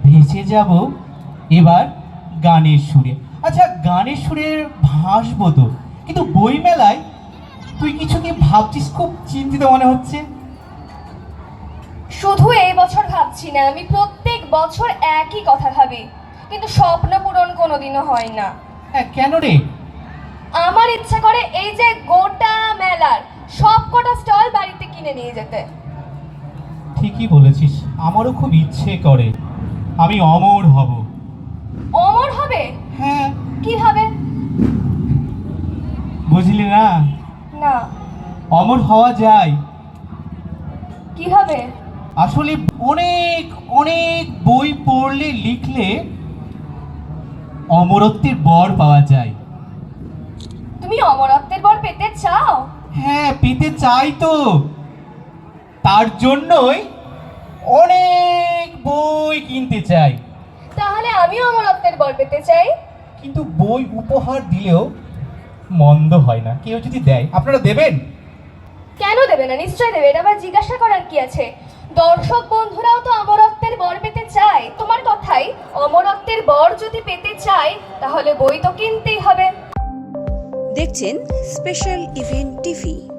ভেসে যাব এবার গানের সুরে। আচ্ছা, গানের সুরে ভাসবো তো, কিন্তু বইমেলায় তুই কিছু কি ভাবছিস? খুব চিন্তিত মনে হচ্ছে। শুধু এই বছর ভাবছি না, আমি প্রত্যেক বছর একই কথা ভাবি, কিন্তু স্বপ্ন পূরণ কোনোদিনও হয় না। হ্যাঁ, কেন রে? আমার ইচ্ছা করে এই যে গোটা মেলার সব কটা স্টল বাড়িতে কিনে নিয়ে যেতে। ঠিকই বলেছিস, আমারও খুব ইচ্ছে করে আমি অমর হব। অমর হবে? হ্যাঁ। কিভাবে? বুঝলি না? না। অমর হওয়া যায়। কিভাবে? আসলে অনেক অনেক বই পড়লে লিখলে অমরত্বের বর পাওয়া যায়। তুমি অমরত্বের বর পেতে চাও? হ্যাঁ, পেতে চাই তো। তার জন্যই অনেক বই কিনতে চাই। তাহলে আমিও অমরত্বের বর পেতে চাই। কিন্তু বই উপহার দিলেও মন্দ হয় না। কেউ যদি দেয়, আপনারা দেবেন? কেন দেবে না? নিশ্চয় দেবে, এটা আবার জিজ্ঞাসা করার কি আছে? দর্শক বন্ধুরাও তো অমরত্বের বর পেতে চায়। তোমার কথাই, অমরত্বের বর যদি পেতে চায় তাহলে বই তো কিনতেই হবে। দেখছেন স্পেশাল ইভেন্ট টিভি।